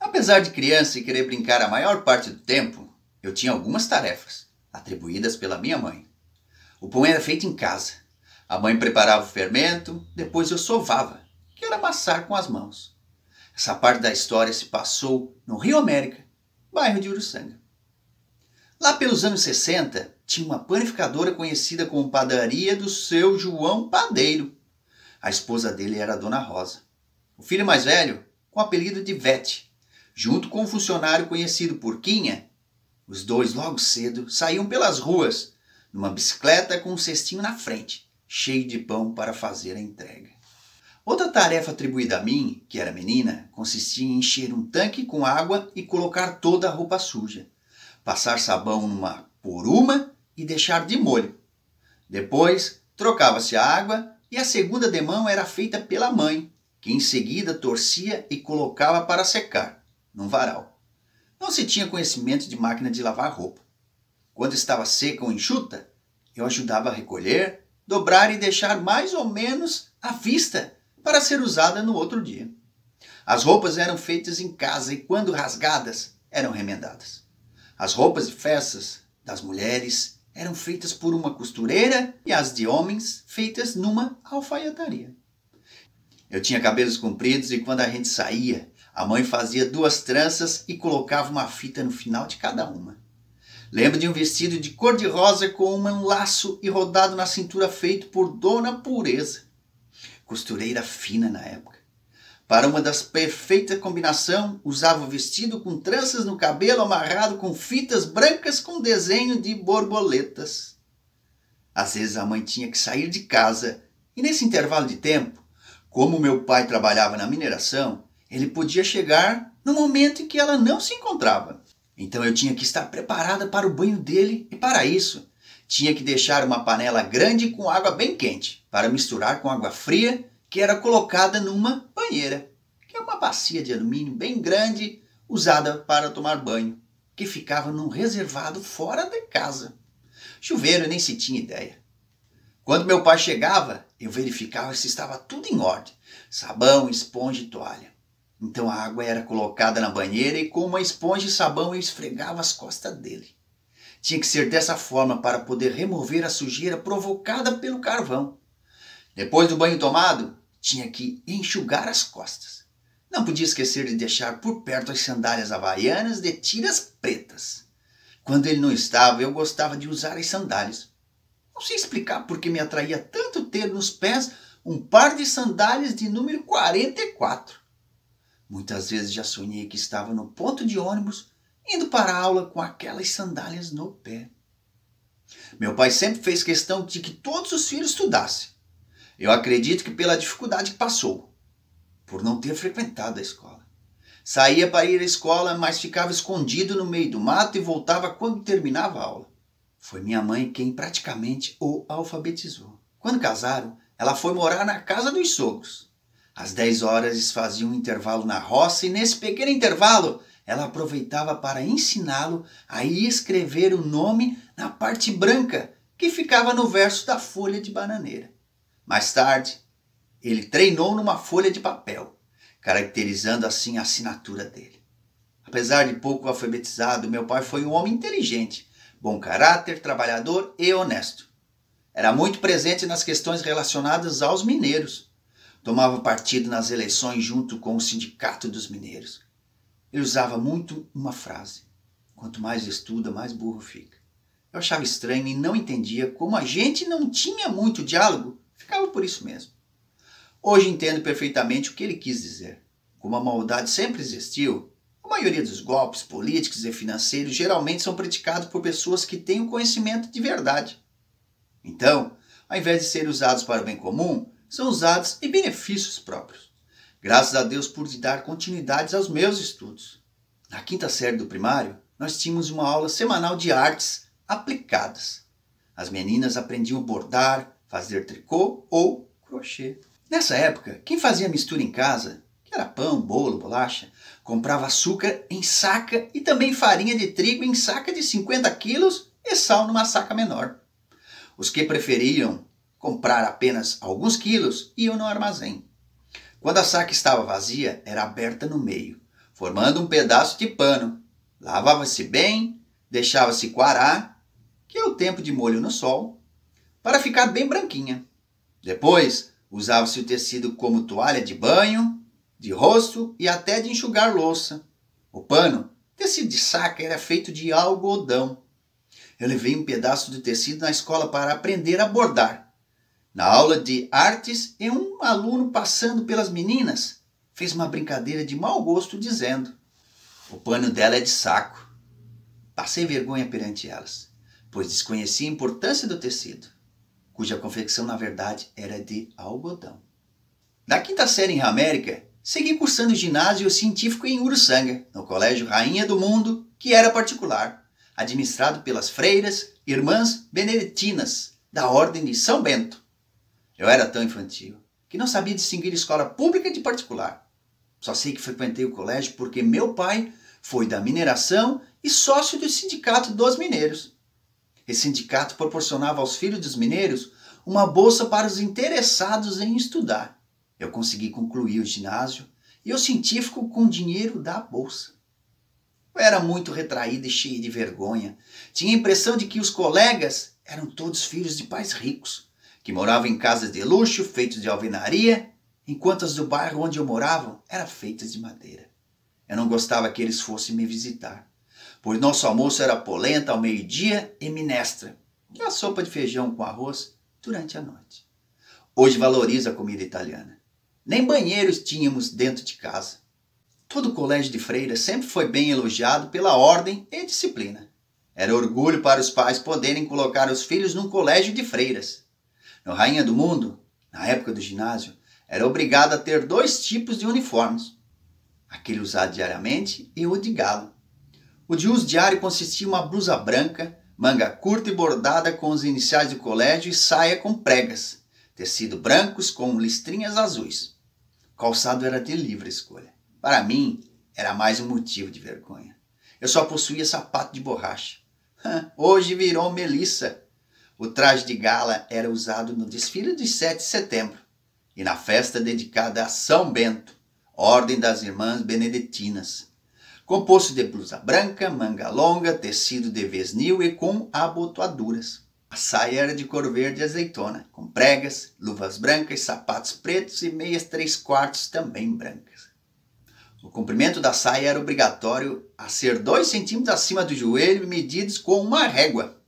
Apesar de criança e querer brincar a maior parte do tempo, eu tinha algumas tarefas, atribuídas pela minha mãe. O pão era feito em casa. A mãe preparava o fermento, depois eu sovava, que era amassar com as mãos. Essa parte da história se passou no Rio América, bairro de Uruçanga. Lá pelos anos 60, tinha uma panificadora conhecida como Padaria do Seu João Padeiro. A esposa dele era a Dona Rosa. O filho mais velho, com o apelido de Vete, junto com um funcionário conhecido por Quinha, os dois logo cedo saíam pelas ruas, numa bicicleta com um cestinho na frente, cheio de pão para fazer a entrega. Outra tarefa atribuída a mim, que era menina, consistia em encher um tanque com água e colocar toda a roupa suja, passar sabão numa poruma e deixar de molho. Depois, trocava-se a água e a segunda demão era feita pela mãe, que em seguida torcia e colocava para secar, num varal. Não se tinha conhecimento de máquina de lavar roupa. Quando estava seca ou enxuta, eu ajudava a recolher, dobrar e deixar mais ou menos à vista para ser usada no outro dia. As roupas eram feitas em casa e, quando rasgadas, eram remendadas. As roupas de festas das mulheres eram feitas por uma costureira e as de homens feitas numa alfaiataria. Eu tinha cabelos compridos e quando a gente saía, a mãe fazia 2 tranças e colocava uma fita no final de cada uma. Lembro de um vestido de cor-de-rosa com um laço e rodado na cintura feito por Dona Pureza, costureira fina na época. Para uma das perfeitas combinações, usava o vestido com tranças no cabelo amarrado com fitas brancas com desenho de borboletas. Às vezes a mãe tinha que sair de casa e nesse intervalo de tempo, como meu pai trabalhava na mineração, ele podia chegar no momento em que ela não se encontrava. Então eu tinha que estar preparada para o banho dele e para isso tinha que deixar uma panela grande com água bem quente para misturar com água fria que era colocada numa banheira, que é uma bacia de alumínio bem grande usada para tomar banho, que ficava num reservado fora de casa. Chuveiro nem se tinha ideia. Quando meu pai chegava, eu verificava se estava tudo em ordem, sabão, esponja e toalha. Então a água era colocada na banheira e com uma esponja e sabão eu esfregava as costas dele. Tinha que ser dessa forma para poder remover a sujeira provocada pelo carvão. Depois do banho tomado, tinha que enxugar as costas. Não podia esquecer de deixar por perto as sandálias havaianas de tiras pretas. Quando ele não estava, eu gostava de usar as sandálias. Não sei explicar por que me atraía tanto ter nos pés um par de sandálias de número 44. Muitas vezes já sonhei que estava no ponto de ônibus, indo para a aula com aquelas sandálias no pé. Meu pai sempre fez questão de que todos os filhos estudassem. Eu acredito que pela dificuldade que passou, por não ter frequentado a escola. Saía para ir à escola, mas ficava escondido no meio do mato e voltava quando terminava a aula. Foi minha mãe quem praticamente o alfabetizou. Quando casaram, ela foi morar na casa dos sogros. Às 10 horas eles faziam um intervalo na roça e nesse pequeno intervalo ela aproveitava para ensiná-lo a escrever o nome na parte branca que ficava no verso da folha de bananeira. Mais tarde, ele treinou numa folha de papel, caracterizando assim a assinatura dele. Apesar de pouco alfabetizado, meu pai foi um homem inteligente, bom caráter, trabalhador e honesto. Era muito presente nas questões relacionadas aos mineiros. Tomava partido nas eleições junto com o Sindicato dos Mineiros. Ele usava muito uma frase: quanto mais estuda, mais burro fica. Eu achava estranho e não entendia como a gente não tinha muito diálogo, ficava por isso mesmo. Hoje entendo perfeitamente o que ele quis dizer. Como a maldade sempre existiu, a maioria dos golpes políticos e financeiros geralmente são praticados por pessoas que têm o conhecimento de verdade. Então, ao invés de serem usados para o bem comum, são usados em benefícios próprios. Graças a Deus pude dar continuidade aos meus estudos. Na 5ª série do primário, nós tínhamos uma aula semanal de artes aplicadas. As meninas aprendiam a bordar, fazer tricô ou crochê. Nessa época, quem fazia mistura em casa, que era pão, bolo, bolacha, comprava açúcar em saca e também farinha de trigo em saca de 50 quilos e sal numa saca menor. Os que preferiam comprar apenas alguns quilos iam no armazém. Quando a saca estava vazia, era aberta no meio. formando um pedaço de pano. Lavava-se bem, deixava-se coarar, que é o tempo de molho no sol, para ficar bem branquinha. Depois, usava-se o tecido como toalha de banho, de rosto e até de enxugar louça. O pano, tecido de saca, era feito de algodão. Eu levei um pedaço do tecido na escola para aprender a bordar. Na aula de artes, um aluno passando pelas meninas fez uma brincadeira de mau gosto dizendo: "O pano dela é de saco." Passei vergonha perante elas, pois desconhecia a importância do tecido, cuja confecção na verdade era de algodão. Da quinta série em América, segui cursando ginásio científico em Uruçanga, no Colégio Rainha do Mundo, que era particular, administrado pelas freiras Irmãs Beneditinas, da Ordem de São Bento. Eu era tão infantil que não sabia distinguir escola pública de particular. Só sei que frequentei o colégio porque meu pai foi da mineração e sócio do Sindicato dos Mineiros. Esse sindicato proporcionava aos filhos dos mineiros uma bolsa para os interessados em estudar. Eu consegui concluir o ginásio e o científico com dinheiro da bolsa. Eu era muito retraída e cheia de vergonha. Tinha a impressão de que os colegas eram todos filhos de pais ricos, que moravam em casas de luxo feitas de alvenaria, enquanto as do bairro onde eu morava eram feitas de madeira. Eu não gostava que eles fossem me visitar, pois nosso almoço era polenta ao meio-dia e minestra, e a sopa de feijão com arroz durante a noite. Hoje valorizo a comida italiana. Nem banheiros tínhamos dentro de casa. Todo o colégio de freiras sempre foi bem elogiado pela ordem e disciplina. Era orgulho para os pais poderem colocar os filhos num colégio de freiras. No Rainha do Mundo, na época do ginásio, era obrigado a ter 2 tipos de uniformes: aquele usado diariamente e o de gala. O de uso diário consistia em uma blusa branca, manga curta e bordada com os iniciais do colégio e saia com pregas, tecido brancos com listrinhas azuis. O calçado era de livre escolha. Para mim, era mais um motivo de vergonha. Eu só possuía sapato de borracha. Hoje virou Melissa. O traje de gala era usado no desfile de 7 de setembro e na festa dedicada a São Bento, Ordem das Irmãs Beneditinas. Composto de blusa branca, manga longa, tecido de vesnil e com abotoaduras. A saia era de cor verde azeitona, com pregas, luvas brancas, sapatos pretos e meias 3/4 também brancas. O comprimento da saia era obrigatório a ser 2 centímetros acima do joelho e medidos com uma régua.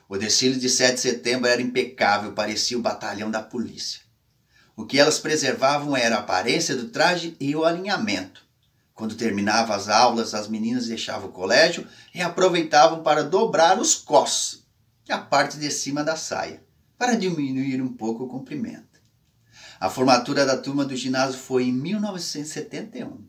O desfile de 7 de setembro era impecável, parecia o batalhão da polícia. O que elas preservavam era a aparência do traje e o alinhamento. Quando terminava as aulas, as meninas deixavam o colégio e aproveitavam para dobrar os cós e a parte de cima da saia, para diminuir um pouco o comprimento. A formatura da turma do ginásio foi em 1971.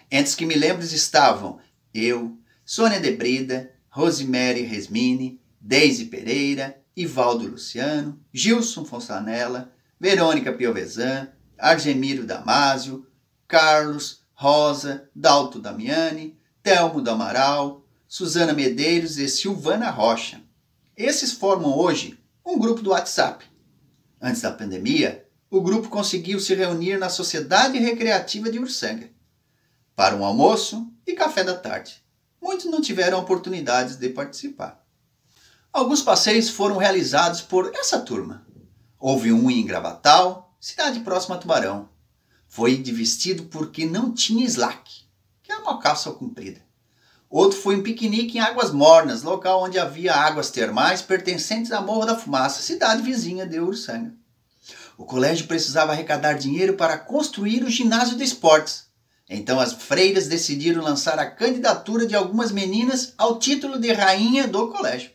Entre os que me lembro estavam eu, Sônia de Brida, Rosemary Resmini, Deise Pereira, Ivaldo Luciano, Gilson Fonsanella, Verônica Piovesan, Argemiro Damásio, Carlos, Rosa, Dalto Damiani, Telmo do Amaral, Suzana Medeiros e Silvana Rocha. Esses formam hoje um grupo do WhatsApp. Antes da pandemia, o grupo conseguiu se reunir na Sociedade Recreativa de Uruçanga para um almoço e café da tarde. Muitos não tiveram oportunidades de participar. Alguns passeios foram realizados por essa turma. Houve um em Gravatal, cidade próxima a Tubarão. Foi de vestido porque não tinha slack, que é uma calça comprida. Outro foi um piquenique em Águas Mornas, local onde havia águas termais pertencentes a Morro da Fumaça, cidade vizinha de Uruçanga. O colégio precisava arrecadar dinheiro para construir o ginásio de esportes. Então as freiras decidiram lançar a candidatura de algumas meninas ao título de rainha do colégio.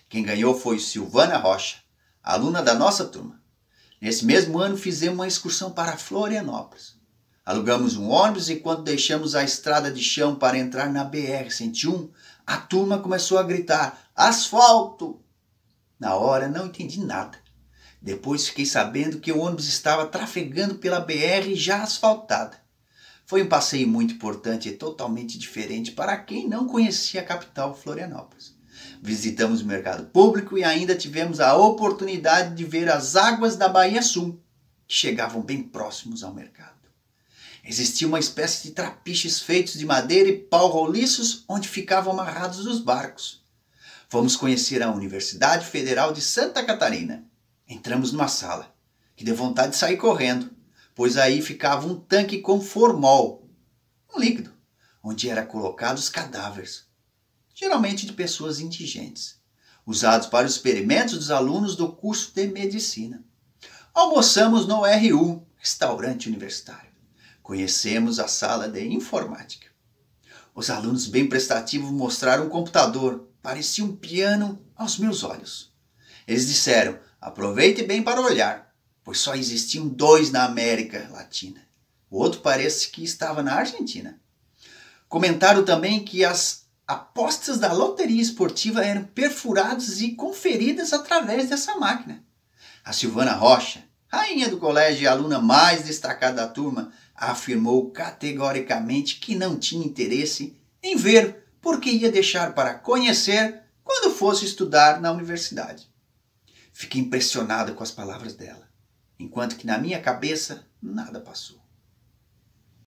Quem ganhou foi Silvana Rocha, aluna da nossa turma. Nesse mesmo ano fizemos uma excursão para Florianópolis. Alugamos um ônibus e quando deixamos a estrada de chão para entrar na BR-101, a turma começou a gritar: "Asfalto!" Na hora não entendi nada. Depois fiquei sabendo que o ônibus estava trafegando pela BR já asfaltada. Foi um passeio muito importante e totalmente diferente para quem não conhecia a capital Florianópolis. Visitamos o mercado público e ainda tivemos a oportunidade de ver as águas da Baía Sul, que chegavam bem próximos ao mercado. Existia uma espécie de trapiches feitos de madeira e pau roliços onde ficavam amarrados os barcos. Fomos conhecer a Universidade Federal de Santa Catarina. Entramos numa sala, que deu vontade de sair correndo, pois aí ficava um tanque com formol, um líquido, onde eram colocados cadáveres, geralmente de pessoas indigentes, usados para os experimentos dos alunos do curso de medicina. Almoçamos no RU, restaurante universitário. Conhecemos a sala de informática. Os alunos bem prestativos mostraram um computador, parecia um piano aos meus olhos. Eles disseram: aproveite bem para olhar, pois só existiam 2 na América Latina. O outro parece que estava na Argentina. Comentaram também que as apostas da loteria esportiva eram perfuradas e conferidas através dessa máquina. A Silvana Rocha, rainha do colégio e aluna mais destacada da turma, afirmou categoricamente que não tinha interesse em ver, porque ia deixar para conhecer quando fosse estudar na universidade. Fiquei impressionado com as palavras dela, enquanto que na minha cabeça nada passou.